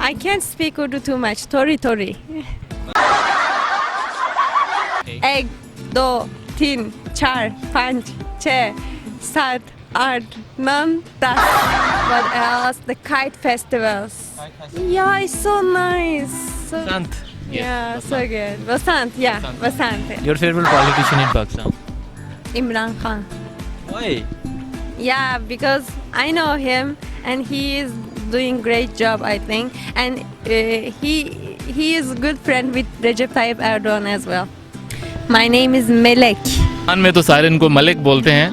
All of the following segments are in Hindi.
I can't speak Urdu too much. Tori tori. एक, दो, तीन, चार, पाँच, छः, सात, आठ, नौ, 10. What else? The kite festivals. Yeah, it's so nice. So, Vasant. yeah, so good. Vasant, yeah, Vasant. Your favorite politician in Pakistan? Imran Khan. Why? Yeah, because I know him and he is doing great job, I think, and he is good friend with Recep Tayyip Erdogan as well. My name is Melek. Quran में तो सारे इनको मलिक बोलते हैं.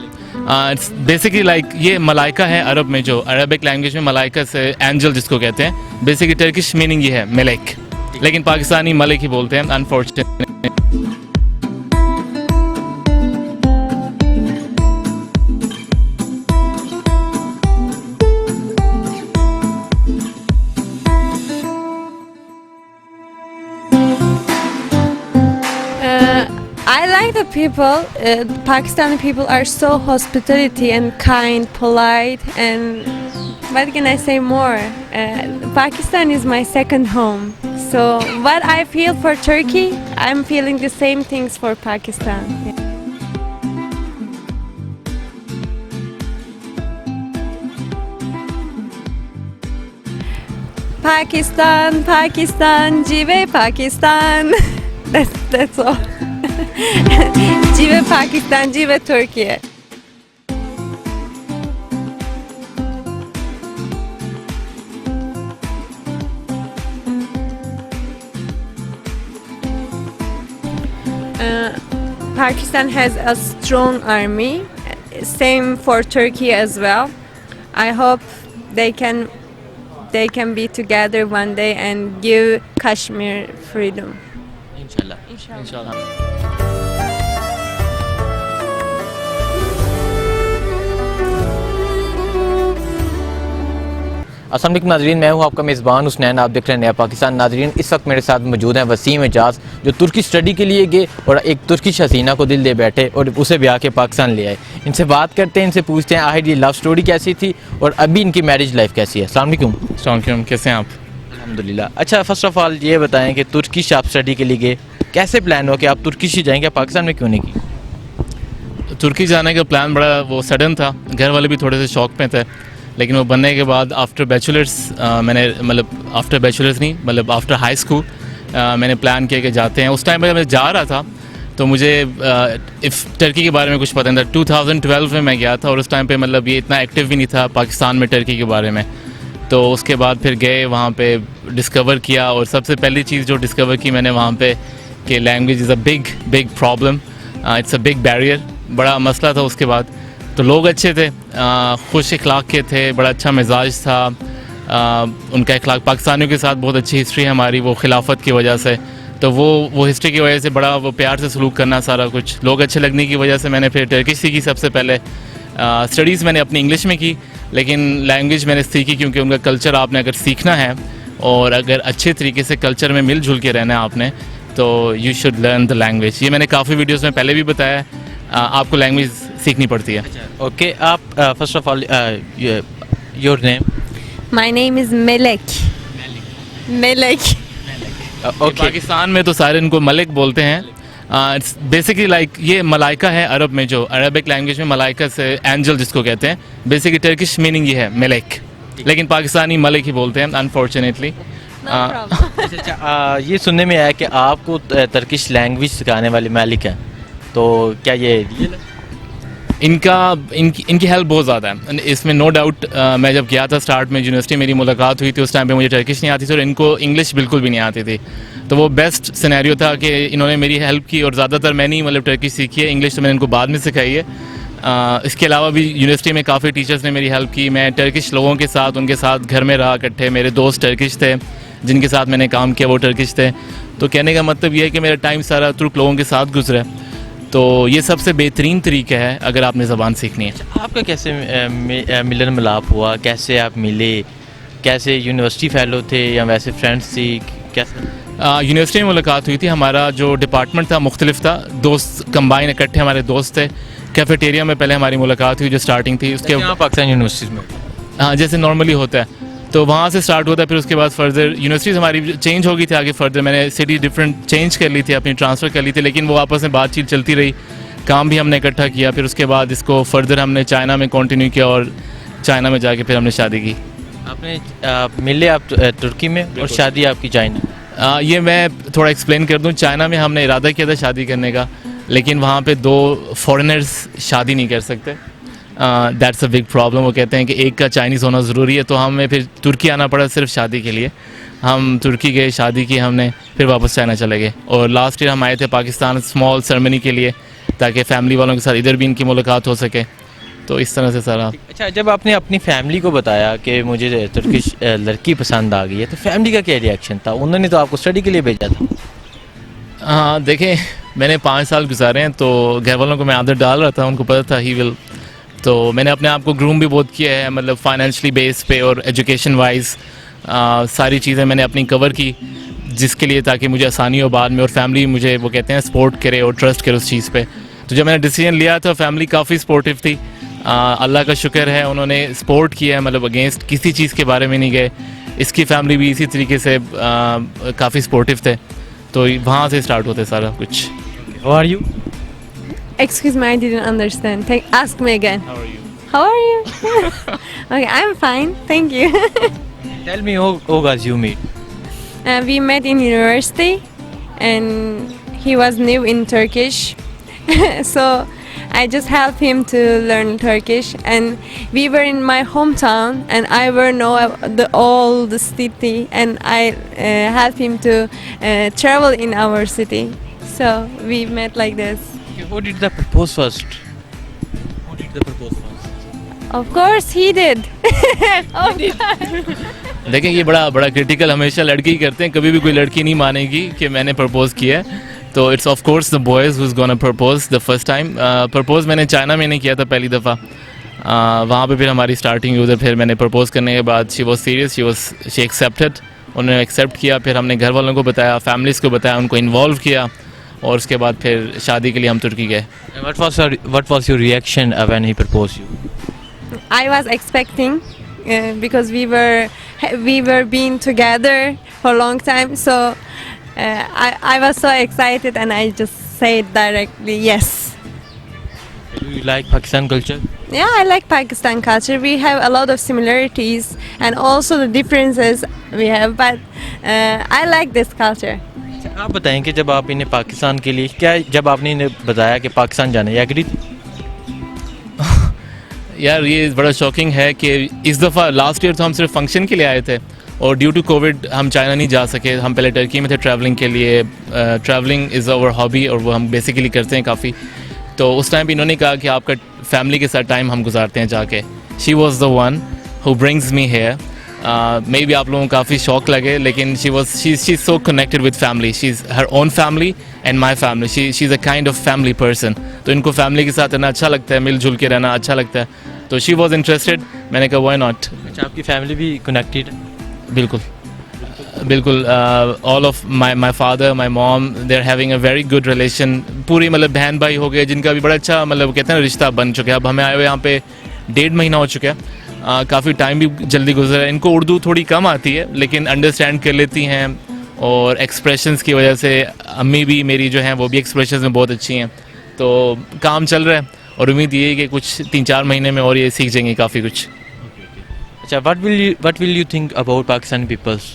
इट्स बेसिकली लाइक ये मलाइका है अरब में, जो अरबिक लैंग्वेज में मलाइका से एंजल जिसको कहते हैं. बेसिकली टर्किश मीनिंग ये है मलिक, लेकिन पाकिस्तानी मलिक ही बोलते हैं unfortunately. I like the people. Pakistani people are so hospitality and kind, polite, and what can I say more? Pakistan is my second home. So what I feel for Turkey, I'm feeling the same things for Pakistan. Pakistan, Pakistan, Jive Pakistan. That's all. Jive Pakistan, Jive Turkey. Pakistan has a strong army, same for Turkey as well. I hope they can be together one day and give Kashmir freedom. इंशाल्लाह. अस्सलाम वालेकुम नाज़रीन, मैं हूँ आपका मेज़बान हुसनैन. आप देख रहे हैं नया पाकिस्तान. नाज़रीन, इस वक्त मेरे साथ मौजूद हैं वसीम एजाज, जो तुर्की स्टडी के लिए गए और एक तुर्किश हसीना को दिल दे बैठे और उसे ब्याह के पाकिस्तान ले आए. इनसे बात करते हैं, इनसे पूछते हैं आखिर ये लव स्टोरी कैसी थी और अभी इनकी मैरिज लाइफ कैसी है. अस्सलाम वालेकुम. शौकीन, कैसे हैं आप? अल्हम्दुलिल्लाह. अच्छा, फर्स्ट ऑफ ऑल ये बताएं कि तुर्किश आप स्टडी के लिए गए, कैसे प्लान हुआ कि आप तुर्किश ही जाएंगे, पाकिस्तान में क्यों नहीं की? तुर्की जाने का प्लान बड़ा वो सडन था. घर वाले भी थोड़े से शौक में थे, लेकिन वो बनने के बाद आफ्टर बैचलर्स मैंने मतलब आफ्टर हाई स्कूल मैंने प्लान किया कि जाते हैं. उस टाइम पर मैं जा रहा था तो मुझे टर्की के बारे में कुछ पता नहीं था. 2012 में मैं गया था और उस टाइम पे मतलब ये इतना एक्टिव भी नहीं था पाकिस्तान में टर्की के बारे में. तो उसके बाद फिर गए वहाँ पे, डिस्कवर किया, और सबसे पहली चीज़ जो डिस्कवर की मैंने वहाँ पे कि language is a big problem. It's a big barrier, बड़ा मसला था. उसके बाद तो लोग अच्छे थे, खुश इखलाक के थे, बड़ा अच्छा मिजाज था. उनका इखलाक, पाकिस्तानियों के साथ बहुत अच्छी हिस्ट्री है हमारी, वो खिलाफत की वजह से. तो वो हिस्ट्री की वजह से बड़ा वो प्यार से सलूक करना, सारा कुछ लोग अच्छे लगने की वजह से मैंने फिर टर्किश सीखी. सबसे पहले स्टडीज़ मैंने अपनी इंग्लिश में की, लेकिन लैंग्वेज मैंने सीखी क्योंकि उनका कल्चर आपने अगर सीखना है और अगर अच्छे तरीके से कल्चर में मिलजुल के रहना है आपने, तो you should learn the language. ये मैंने काफ़ी वीडियोस में पहले भी बताया, आपको लैंग्वेज सीखनी पड़ती है. ओके, आप first of all your name? My name is Melek. Melek. Okay. Pakistan में तो सारे इनको मलिक बोलते हैं. इट्स बेसिकली लाइक ये मलाइका है अरब में, जो अरबिक लैंग्वेज में मलाइका से एंजल जिसको कहते हैं. बेसिकली टर्किश मीनिंग ये है मलिक, लेकिन पाकिस्तानी मलिक ही बोलते हैं अनफॉर्चुनेटली. No problem. अच्छा, ये सुनने में आया कि आपको तुर्किश लैंग्वेज सिखाने वाले मालिक हैं, तो क्या ये रियल है? इनकी हेल्प बहुत ज़्यादा है इसमें, नो डाउट. मैं जब गया था स्टार्ट में, यूनिवर्सिटी मेरी मुलाकात हुई थी, उस टाइम पे मुझे टर्किश नहीं आती थी और इनको इंग्लिश बिल्कुल भी नहीं आती थी. तो वो बेस्ट सिनेरियो था कि इन्होंने मेरी हेल्प की, और ज़्यादातर मैंने ही मतलब टर्किश सीखी है. इंग्लिश तो मैंने इनको बाद में सिखाई है. इसके अलावा भी यूनिवर्सिटी में काफ़ी टीचर्स ने मेरी हेल्प की. मैं टर्किश लोगों के साथ, उनके साथ घर में रहा इकट्ठे. मेरे दोस्त टर्किश थे जिनके साथ मैंने काम किया, वो टर्किश थे. तो कहने का मतलब ये है कि मेरा टाइम सारा तुर्क लोगों के साथ गुजरा. तो ये सबसे बेहतरीन तरीका है अगर आपने ज़बान सीखनी है. आपका कैसे मिलन मिलाप हुआ, कैसे आप मिले, कैसे यूनिवर्सिटी फेलो थे या वैसे फ्रेंड्स थी, कैसे? यूनिवर्सिटी में मुलाकात हुई थी. हमारा जो डिपार्टमेंट था मुख्तलिफ था, दोस्त कंबाइन इकट्ठे हमारे दोस्त थे. कैफेटेरिया में पहले हमारी मुलाकात हुई जो स्टार्टिंग थी. उसके यहाँ पाकिस्तान यूनिवर्सिटी में? हाँ, जैसे नॉर्मली होता है. तो वहाँ से स्टार्ट हुआ था। फिर उसके बाद फर्दर यूनिवर्सिटीज़ हमारी चेंज हो गई थी आगे फर्दर, मैंने सिटी डिफरेंट चेंज कर ली थी, अपनी ट्रांसफ़र कर ली थी, लेकिन वो आपस में बातचीत चलती रही, काम भी हमने इकट्ठा किया। फिर उसके बाद इसको फर्दर हमने चाइना में कंटिन्यू किया और चाइना में जाके फिर हमने शादी की। आपने मिले आप तुर्की में और शादी आपकी चाइना। ये मैं थोड़ा एक्सप्लेन कर दूं, चाइना में हमने इरादा किया था शादी करने का, लेकिन वहाँ पे 2 फॉरेनर्स शादी नहीं कर सकते। That's a big problem. वो कहते हैं कि एक का चाइनीज़ होना ज़रूरी है, तो हमें फिर तुर्की आना पड़ा सिर्फ शादी के लिए। हम तुर्की गए, शादी की हमने, फिर वापस चाइना चले गए। और लास्ट ईयर हम आए थे पाकिस्तान स्मॉल सेरेमनी के लिए, ताकि फैमिली वालों के साथ इधर भी इनकी मुलाकात हो सके। तो इस तरह से सारा। अच्छा, जब आपने अपनी फैमिली को बताया कि मुझे तुर्किश लड़की पसंद आ गई है, तो फैमिली का क्या रिएक्शन था? उन्होंने तो आपको स्टडी के लिए भेजा था। हाँ देखें, मैंने 5 साल गुजारे हैं, तो घर वालों को मैं आदत डाल रहा था, उनको पता था ही विल। तो मैंने अपने आप को ग्रूम भी बहुत किया है, मतलब फाइनेंशियली बेस पे और एजुकेशन वाइज सारी चीज़ें मैंने अपनी कवर की, जिसके लिए ताकि मुझे आसानी हो बाद में, और फैमिली मुझे वो कहते हैं सपोर्ट करे और ट्रस्ट करे उस चीज़ पे। तो जब मैंने डिसीजन लिया था, फैमिली काफ़ी सपोर्टिव थी। अल्लाह का शुक्र है, उन्होंने सपोर्ट किया है, मतलब अगेंस्ट किसी चीज़ के बारे में नहीं गए। इसकी फैमिली भी इसी तरीके से काफ़ी सपोर्टिव थे। तो वहाँ से स्टार्ट होते सारा कुछ। How are you? Excuse me, I didn't understand. Ask me again. How are you? How are you? Okay, I'm fine. Thank you. Tell me how guys you meet. We met in university, and he was new in Turkish, so I just helped him to learn Turkish. And we were in my hometown, and I were know all the city, and I helped him to travel in our city. So we met like this. Who did the propose first? Who did the propose first? Of course, he did. Of course. देखें, ये बड़ा क्रिटिकल हमेशा लड़के ही करते हैं, कभी भी कोई लड़की नहीं मानेगी कि मैंने प्रपोज किया है। तो it's of course the boys whose gonna propose the first time. Propose मैंने चाइना में नहीं किया था पहली दफ़ा, वहाँ पे फिर हमारी स्टार्टिंग हुई उधर। फिर मैंने प्रपोज करने के बाद she was serious, she accepted, उन्होंने एक्सेप्ट किया। फिर हमने घर वालों को बताया, फैमिलीज़ को बताया, उनको इन्वॉल्व किया, और उसके बाद फिर शादी के लिए हम तुर्की गए। What was your reaction when he proposed you? I was expecting because we were being together for a long time, so I was so excited, and I just said directly yes. Do you like Pakistan culture? Yeah, I like Pakistan culture. We have a lot of similarities and also the differences we have, but I like this culture. आप बताएं कि जब आप इन्हें पाकिस्तान के लिए, क्या जब आपने इन्हें बताया कि पाकिस्तान जाना है, एग्री? यार ये बड़ा शॉकिंग है कि इस दफ़ा लास्ट ईयर तो हम सिर्फ फंक्शन के लिए आए थे, और ड्यू टू कोविड हम चाइना नहीं जा सके। हम पहले टर्की में थे ट्रैवलिंग के लिए। ट्रैवलिंग इज़ आवर हॉबी, और वो हम बेसिकली करते हैं काफ़ी। तो उस टाइम भी इन्होंने कहा कि आपका फैमिली के साथ टाइम हम गुजारते हैं जाके। She was the one who brings me here. May be आप लोगों को काफ़ी शौक लगे, लेकिन she is so connected with family. She is her own family and my family. She is a kind of family person. तो इनको फैमिली के साथ रहना अच्छा लगता है, मिलजुल के रहना अच्छा लगता है। तो शी वॉज इंटरेस्टेड, मैंने कहा वाई नॉट। अच्छा, आपकी फैमिली भी कनेक्टेड है? बिल्कुल बिल्कुल। All of my father, my mom, they are having a very good relation. पूरी मतलब बहन भाई हो गए, जिनका भी बड़ा अच्छा मतलब कहते हैं ना रिश्ता बन चुका है। अब हमें आए हुए यहाँ पे 1.5 महीना हो चुका है। काफ़ी टाइम भी जल्दी गुजरा है। इनको उर्दू थोड़ी कम आती है, लेकिन अंडरस्टैंड कर लेती हैं, और एक्सप्रेशंस की वजह से अम्मी भी मेरी जो हैं वो भी एक्सप्रेशंस में बहुत अच्छी हैं। तो काम चल रहा है, और उम्मीद ये है कि कुछ 3-4 महीने में और ये सीख जाएंगे काफ़ी कुछ। अच्छा, what will you think about Pakistani peoples?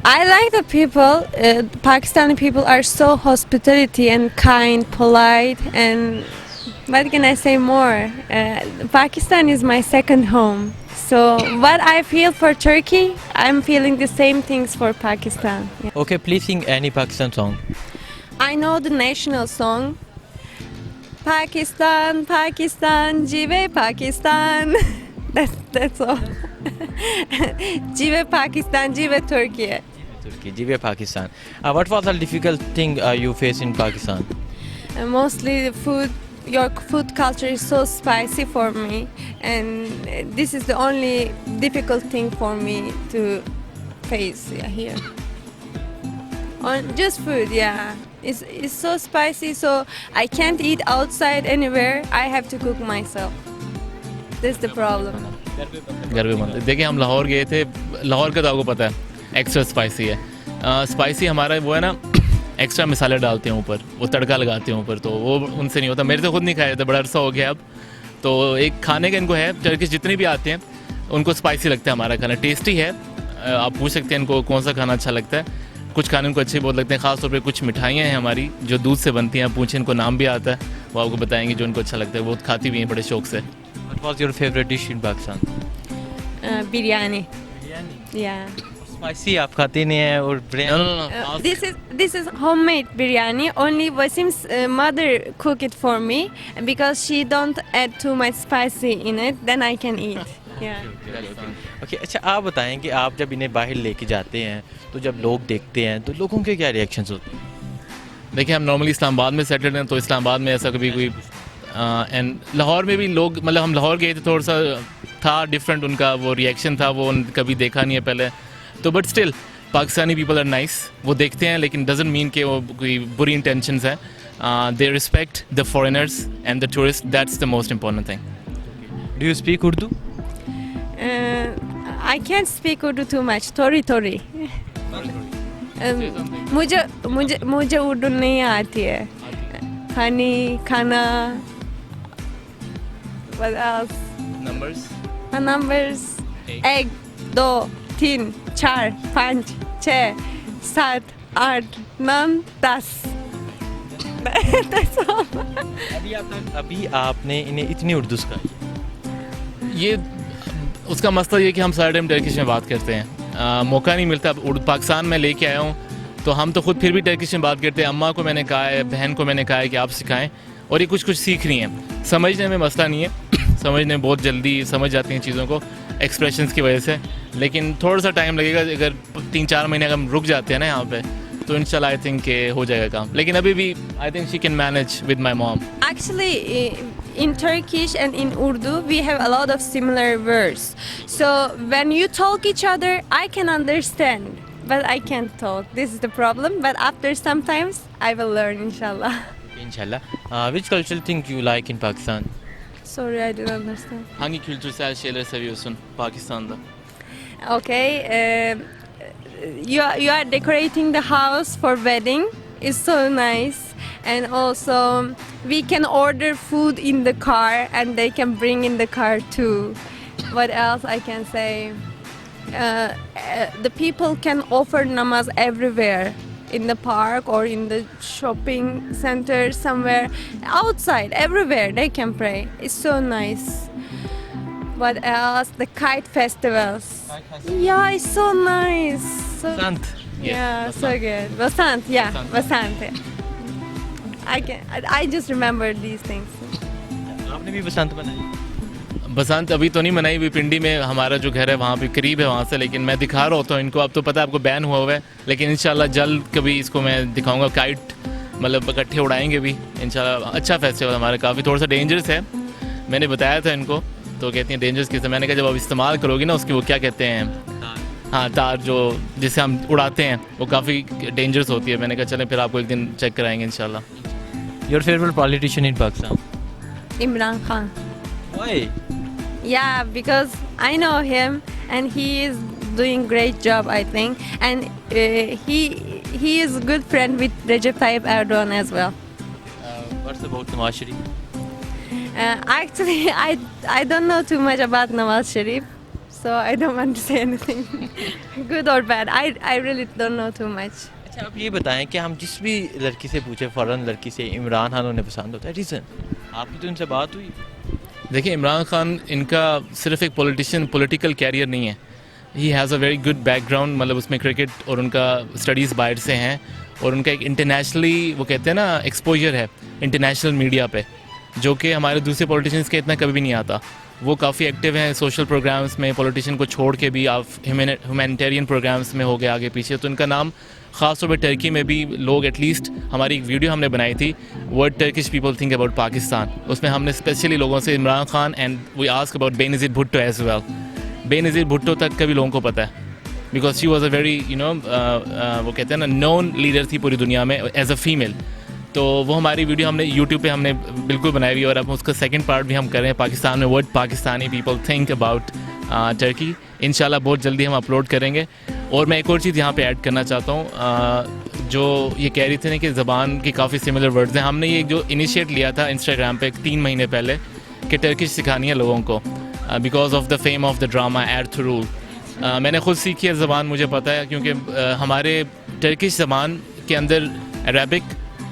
I like the people. Pakistani people are so hospitality and kind, polite, and what can I say more? Pakistan is my second home. So what I feel for Turkey, I'm feeling the same things for Pakistan. Yeah. Okay, please sing any Pakistan song. I know the national song. Pakistan, Pakistan, Jive Pakistan. That's all. Jive Pakistan, Jive Turkey. Turkey, Jive Pakistan. What was the difficult thing you face in Pakistan? Mostly the food. Your food culture is so spicy for me, and this is the only difficult thing for me to face here. On just food, yeah. It's so spicy, so I can't eat outside anywhere. I have to cook myself. That's the problem. घर पे बनते। देखिए हम लाहौर गए थे, लाहौर का तो आपको पता है एक्स्ट्रा स्पाइसी है। स्पाइसी हमारा वो है ना, एक्स्ट्रा मसाले डालते हैं ऊपर, वो तड़का लगाते हैं ऊपर, तो वो उनसे नहीं होता। मेरे तो खुद नहीं खाया था, बड़ा अरसा हो गया अब। तो एक खाने का इनको है, टर्किश जितने भी आते हैं उनको स्पाइसी लगता है हमारा खाना, टेस्टी है। आप पूछ सकते हैं इनको कौन सा खाना अच्छा लगता है। कुछ खाने उनको अच्छे बहुत लगते हैं, ख़ास तौर पे कुछ मिठाइयाँ हैं हमारी जो दूध से बनती हैं, आप पूछें इनको नाम भी आता है, वो आपको बताएंगे जो उनको अच्छा लगता है, वो खाती भी हैं बड़े शौक से। What was your favorite dish in Pakistan? Biryani. Biryani. Yeah. Spicy आप खाते नहीं हैं और No, biryani no, no. This is homemade biryani. Only Wasim's mother cook it for me because she don't add too much spicy in it. Then I can eat. Yeah. Okay अच्छा आप बताएं कि आप जब इन्हें बाहर लेके जाते हैं तो जब लोग देखते हैं तो लोगों के क्या रिएक्शंस होते हैं? देखिए हम नॉर्मली इस्लामाबाद में सेटल्ड हैं, तो इस्लामाबाद में ऐसा कभी कोई एंड लाहौर में भी लोग, मतलब हम लाहौर गए थे, थोड़ा सा था डिफरेंट उनका वो रिएक्शन था, वो कभी देखा नहीं है पहले तो, but still Pakistani people are nice, वो देखते हैं लेकिन डजंट मीन कि वो कोई बुरी इंटेंशंस है। They respect the foreigners and the tourist, that's the most important thing. Do you speak Urdu? I can't speak Urdu too much. Tori. मुझे उर्दू नहीं आती है। खाना what else? Numbers. एक 2 3 4 5 6 7 8 9 10 That's all. अभी आपने इन्हें इतनी उर्दू सिखाई? ये उसका मसला ये कि हम सारे टाइम टर्किश में बात करते हैं, मौका नहीं मिलता। अब पाकिस्तान में लेके आया हूँ तो हम तो खुद फिर भी टर्किश में बात करते हैं। अम्मा को मैंने कहा है, बहन को मैंने कहा है कि आप सिखाएं, और ये कुछ सीख रही हैं। समझने में मसला नहीं है, समझने में बहुत जल्दी समझ जाती हैं चीज़ों को एक्सप्रेशंस की वजह से, लेकिन थोड़ा सा टाइम लगेगा। अगर 3-4 महीने अगर हम रुक जाते हैं ना यहाँ पे तो इंशाल्लाह आई थिंक हो जाएगा काम, लेकिन अभी भी I think she can manage with my mom. Actually, in Turkish and in Urdu, we have a lot of similar words. So when you talk each other, I can understand, but I can't talk. This is the problem. But after sometimes, I will learn, inshallah. Inshallah. Which cultural thing you like in Pakistan? Sorry, I didn't understand. Hangi kültürsel şeyleri seviyorsun Pakistan'da? Okay, you are decorating the house for wedding. It's so nice. And also, we can order food in the car and they can bring in the car too. What else I can say? The people can offer namaz everywhere, in the park or in the shopping center, somewhere outside, everywhere they can pray. It's so nice. What else? The kite festivals. Yeah, it's so nice. So, Sant. yeah, so good. Vasant, yeah, Vasant. I just remember these things. आपने भी बसंत बनाई? बसंत अभी तो नहीं मनाई हुई, पिंडी में हमारा जो घर है वहाँ पे करीब है वहाँ से, लेकिन मैं दिखा रहा होता हूँ इनको। अब तो पता है आपको बैन हुआ है, लेकिन इंशाल्लाह जल्द कभी इसको मैं दिखाऊंगा। काइट मतलब इकट्ठे उड़ाएंगे भी इंशाल्लाह। अच्छा फेस्टिवल हमारा, काफ़ी थोड़ा सा डेंजरस है, मैंने बताया था इनको, तो कहती हैं डेंजरस किस, मैंने कहा जब आप इस्तेमाल करोगे ना उसकी, वो क्या कहते हैं, हाँ तार जो जिससे हम उड़ाते हैं, वो काफ़ी डेंजरस होती है। मैंने कहा चलें फिर आपको एक दिन चेक कराएंगे इंशाल्लाह। Your favorite politician in Pakistan? Imran Khan. Why? Yeah, because I know him and he is doing great job, I think, and he is a good friend with Recep Tayyip Erdogan as well. What's about Nawaz Sharif? Actually, I don't know too much about Nawaz Sharif, so I don't want to say anything good or bad. I really don't know too much. अच्छा आप ये बताएं कि हम जिस भी लड़की से पूछे, फ़ौरन लड़की से इमरान खान उन्हें पसंद होता है, रीज़न? आपकी तो इनसे बात हुई? देखिए इमरान खान इनका सिर्फ एक पॉलिटिकल कैरियर नहीं है, he has a very good background, मतलब उसमें क्रिकेट और उनका स्टडीज़ बाहर से हैं, और उनका एक इंटरनेशनली वो कहते हैं ना एक्सपोजर है इंटरनेशनल मीडिया पे, जो कि हमारे दूसरे पॉलिटिशियंस के इतना कभी भी नहीं आता। वो काफ़ी एक्टिव हैं सोशल प्रोग्राम्स में, पॉलिटिशियन को छोड़ के भी आप ह्यूमैनिटेरियन प्रोग्राम्स में हो गए आगे पीछे, तो इनका नाम ख़ास तौर पर टर्की में भी लोग, एटलीस्ट हमारी एक वीडियो हमने बनाई थी, what Turkish people think about Pakistan, उसमें हमने स्पेशली लोगों से Imran Khan and we ask about Benazir Bhutto as well. Benazir Bhutto तक कभी लोगों को पता है, because she was a very वो कहते हैं ना नोन लीडर थी पूरी दुनिया में एज अ फीमेल, तो वो हमारी वीडियो हमने यूट्यूब पे हमने बिल्कुल बनाई हुई है और अब उसका सेकंड पार्ट भी हम कर रहे हैं पाकिस्तान में what Pakistani people think about Turkey. इंशाल्लाह बहुत जल्दी हम अपलोड करेंगे। और मैं एक और चीज़ यहाँ पे ऐड करना चाहता हूँ, जो ये कह रही थी ना कि ज़बान की काफ़ी सिमिलर वर्ड्स हैं, हमने ये जो इनिशिएट लिया था इंस्टाग्राम पे 3 महीने पहले कि टर्किश सिखानी है लोगों को because of the fame of the drama Ertugrul. मैंने ख़ुद सीखी है ज़बान, मुझे पता है, क्योंकि हमारे टर्किश ज़बान के अंदर अरबिक,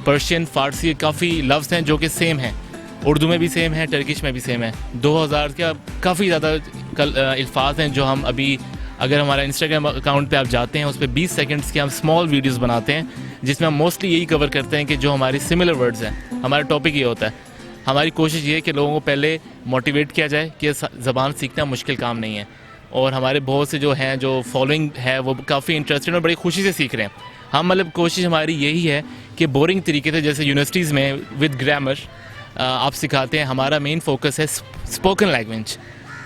पर्शियन, फ़ारसी काफ़ी लफ्ज़ हैं जो कि सेम हैं, उर्दू में भी सेम है, टर्किश में भी सेम है। 2000 का काफ़ी ज़्यादा अल्फाज हैं जो हम अभी, अगर हमारा इंस्टाग्राम अकाउंट पे आप जाते हैं, उस पर 20 सेकंड्स के हम स्मॉल वीडियोस बनाते हैं जिसमें हम मोस्टली यही कवर करते हैं कि जो हमारी सिमिलर वर्ड्स हैं। हमारा टॉपिक ये होता है, हमारी कोशिश ये है कि लोगों को पहले मोटिवेट किया जाए कि ज़बान सीखना मुश्किल काम नहीं है। और हमारे बहुत से जो हैं, जो फॉलोइंग है, वो काफ़ी इंटरेस्टेड और बड़ी खुशी से सीख रहे हैं। हम मतलब कोशिश हमारी यही है कि बोरिंग तरीके से, जैसे यूनिवर्सिटीज़ में विद ग्रामर आप सिखाते हैं, हमारा मेन फोकस है स्पोकन लैंग्वेज,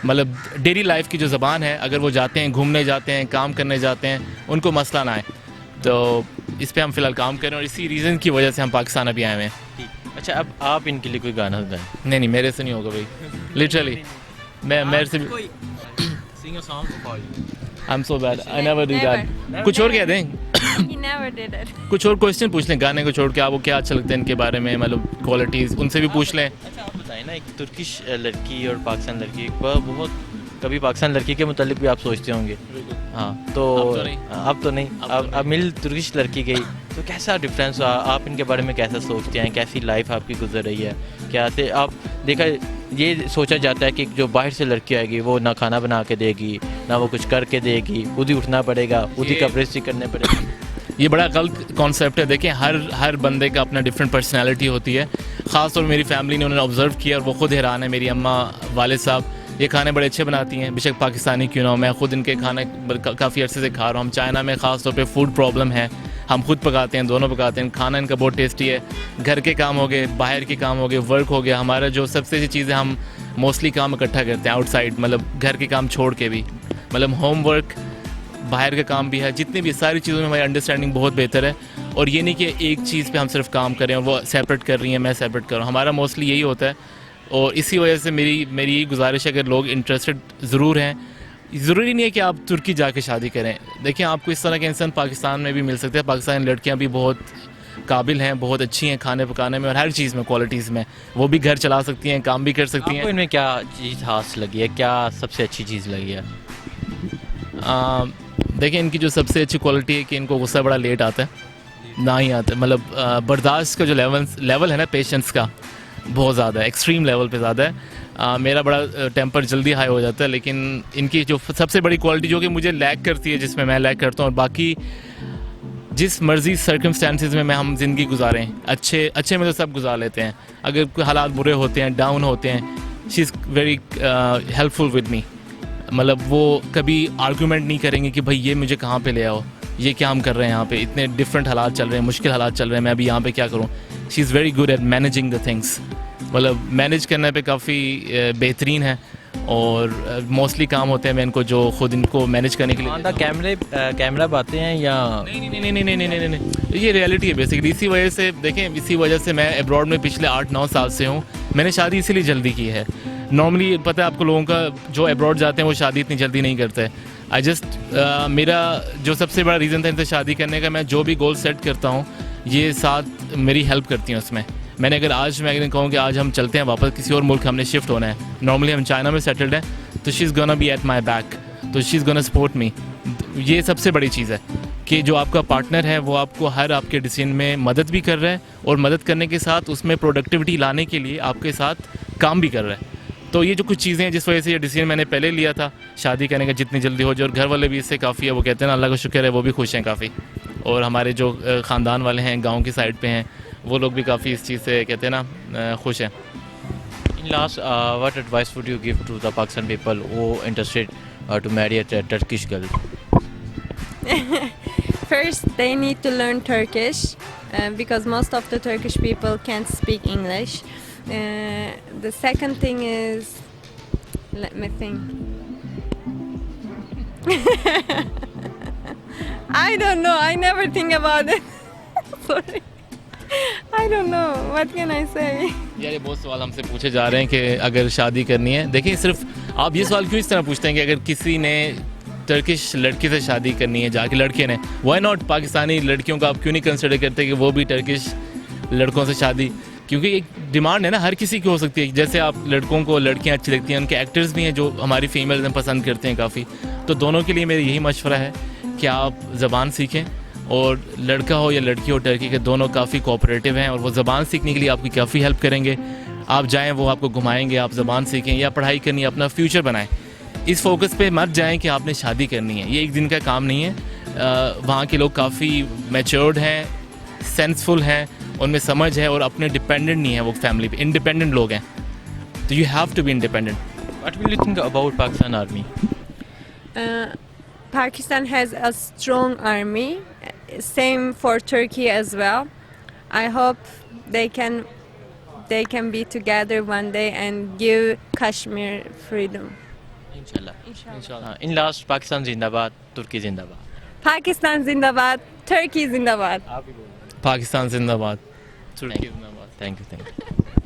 मतलब डेली लाइफ की जो ज़बान है, अगर वो जाते हैं, घूमने जाते हैं, काम करने जाते हैं, उनको मसला ना आए। तो इस पे हम फ़िलहाल काम करें और इसी रीज़न की वजह से हम पाकिस्तान अभी आए हुए हैं। अच्छा, अब आप इनके लिए कोई गाना गाएं। नहीं, मेरे से नहीं होगा भाई, लिटरली मेरे से Sing a song for you. I am so bad, I never do that. कुछ और कह दें, He never did it. कुछ और क्वेश्चन पूछ लें गाने को छोड़ के, आपको क्या अच्छा लगता है इनके बारे में, मतलब क्वालिटीज़ उनसे भी पूछ लें। अच्छा, आप बताएं ना, एक तुर्किश लड़की और पाकिस्तान लड़की, बहुत कभी पाकिस्तान लड़की के मुतालिक भी आप सोचते होंगे। हाँ, तो अब तो नहीं, अब मिल तुर्किश लड़की गई, तो कैसा डिफरेंस हुआ? आप इनके बारे में कैसा सोचते हैं? कैसी लाइफ आपकी गुजर रही है? क्या से आप देखा, ये सोचा जाता है कि जो बाहर से लड़की आएगी वो ना खाना बना के देगी, ना वो कुछ करके देगी, खुद ही उठना पड़ेगा, खुद ही कपड़े स्टिच करने पड़ेंगे। ये बड़ा गलत कॉन्सेप्ट है। देखिए, हर बंदे का अपना डिफरेंट पर्सनैलिटी होती है। ख़ास तौर मेरी फैमिली ने, उन्होंने ऑब्ज़र्व किया और वो खुद हैरान है। मेरी अम्मा, वाले साहब ये खाने बड़े अच्छे बनाती हैं, बेशक पाकिस्तानी क्यों ना हो। मैं खुद इनके खाने काफ़ी अर्से से खा रहा हूँ। हम चाइना में ख़ास तौर पे फूड प्रॉब्लम है, हम खुद पकाते हैं, दोनों पकाते हैं। खाना इनका बहुत टेस्टी है। घर के काम हो गए, बाहर के काम हो गए, वर्क हो गया, हमारा जो सबसे अच्छी चीज़ है, हम मोस्टली काम इकट्ठा करते हैं आउटसाइड, मतलब घर के काम छोड़ के भी, मतलब होम वर्क, बाहर का काम भी है, जितनी भी सारी चीज़ों में हमारी अंडरस्टैंडिंग बहुत बेहतर है। और ये नहीं कि एक चीज़ पे हम सिर्फ काम करें और वो सेपरेट कर रही हैं, मैं सेपरेट कर रहा हूँ, हमारा मोस्टली यही होता है। और इसी वजह से मेरी यही गुजारिश है, अगर लोग इंटरेस्टेड ज़रूर हैं, ज़रूरी नहीं है कि आप तुर्की जाके शादी करें। देखिए, आपको इस तरह के इंसान पाकिस्तान में भी मिल सकते हैं। पाकिस्तानी लड़कियाँ भी बहुत काबिल हैं, बहुत अच्छी हैं खाने पकाने में और हर चीज़ में, क्वालिटीज़ में। वो भी घर चला सकती हैं, काम भी कर सकती हैं। इनमें क्या चीज़ खास लगी है, क्या सबसे अच्छी चीज़ लगी है? देखिए, इनकी जो सबसे अच्छी क्वालिटी है कि इनको गुस्सा बड़ा लेट आता है, ना ही आता है, मतलब बर्दाश्त का जो लेवल है ना, पेशेंस का, बहुत ज़्यादा है, एक्सट्रीम लेवल पे ज़्यादा है। मेरा बड़ा टेम्पर जल्दी हाई हो जाता है, लेकिन इनकी जो सबसे बड़ी क्वालिटी जो कि मुझे लैक करती है, जिसमें मैं लैक करता हूँ, और बाकी जिस मर्जी सर्कमस्टेंसेस में हम ज़िंदगी गुजारें, अच्छे में तो सब गुजार लेते हैं। अगर कोई हालात बुरे होते हैं, डाउन होते हैं, she is very helpful with me. मतलब वो कभी आर्गूमेंट नहीं करेंगे कि भाई ये मुझे कहाँ पे ले आओ, ये क्या हम कर रहे हैं यहाँ पे, इतने डिफरेंट हालात चल रहे हैं, मुश्किल हालात चल रहे हैं, मैं अभी यहाँ पे क्या करूँ। She is very good at managing the things, मतलब मैनेज करने पे काफ़ी बेहतरीन है। और मोस्टली काम होते हैं मैं इनको जो खुद इनको मैनेज करने के लिए कैमरा बातें हैं या नहीं, ये रियलिटी है बेसिकली। इसी वजह से देखें, इसी वजह से मैं अब्रॉड में पिछले 8-9 साल से हूँ। मैंने शादी इसीलिए जल्दी की है। नॉर्मली पता है आपको, लोगों का जो अब्रॉड जाते हैं वो शादी इतनी जल्दी नहीं करते। आई जस्ट मेरा जो सबसे बड़ा रीज़न था इनसे शादी करने का, मैं जो भी गोल सेट करता हूँ ये साथ मेरी हेल्प करती हैं उसमें। मैंने अगर कहूँ कि आज हम चलते हैं वापस किसी और मुल्क, हमने शिफ्ट होना है, नॉर्मली हम चाइना में सेटल्ड हैं, तो she is gonna be at my back, तो she is gonna support me. ये सबसे बड़ी चीज़ है कि जो आपका पार्टनर है वो आपको हर आपके डिसीजन में मदद भी कर रहा है, और मदद करने के साथ उसमें प्रोडक्टिविटी लाने के लिए आपके साथ काम भी कर रहा है। तो ये जो कुछ चीज़ें हैं जिस वजह से ये डिसीजन मैंने पहले लिया था शादी करने का, जितनी जल्दी हो जाए, और घर वाले भी इससे काफ़ी है, वो कहते हैं ना, अल्लाह का शुक्र है, वो भी खुश हैं काफ़ी। और हमारे जो ख़ानदान वाले हैं, गांव की साइड पे हैं, वो लोग भी काफ़ी इस चीज़ से कहते हैं ना खुश हैं। In last, what advice would you give to the Pakistan people who interested to marry a Turkish girl? First, they need to learn Turkish because most of the Turkish people can't speak English. The second thing is, let me think. I don't know. I never think about it. Sorry. I don't know. What can I say? यार ये बहुत सवाल हमसे पूछे जा रहे हैं कि अगर शादी करनी है, देखिए सिर्फ आप ये सवाल क्यों इस तरह पूछते हैं कि अगर किसी ने टर्किश लड़की से शादी करनी है जाके लड़के ने, व्हाई नॉट पाकिस्तानी लड़कियों का आप क्यों नहीं कंसिडर करते कि वो भी टर्किश लड़कों से शादी, क्योंकि एक डिमांड है ना, हर किसी की हो सकती है। जैसे आप लड़कों को लड़कियां अच्छी लगती हैं, उनके एक्टर्स भी हैं जो हमारी फीमेल पसंद करते हैं काफ़ी, तो दोनों के लिए मेरा यही मशवरा है कि आप ज़बान सीखें, और लड़का हो या लड़की हो टर्की के दोनों काफ़ी कोऑपरेटिव हैं और वो ज़बान सीखने के लिए आपकी काफ़ी हेल्प करेंगे। आप जाएं, वो आपको घुमाएंगे, आप ज़बान सीखें या पढ़ाई करनी है, अपना फ्यूचर बनाएं। इस फोकस पे मत जाएं कि आपने शादी करनी है, ये एक दिन का काम नहीं है। वहाँ के लोग काफ़ी मैच्योर्ड हैं, सेंसफुल हैं, उनमें समझ है और अपने डिपेंडेंट नहीं है वो फैमिली पे, इंडिपेंडेंट लोग हैं, तो you have to be independent. What will you think about Pakistan army? Pakistan has a strong army. Same for Turkey as well. I hope they can be together one day and give Kashmir freedom. इंशाल्लाह। इन लास्ट पाकिस्तान जिंदाबाद, तुर्की जिंदाबाद। Pakistan Zindabad, Turkey Zindabad. Pakistan जिंदाबाद, तुर्की जिंदाबाद। Thank you.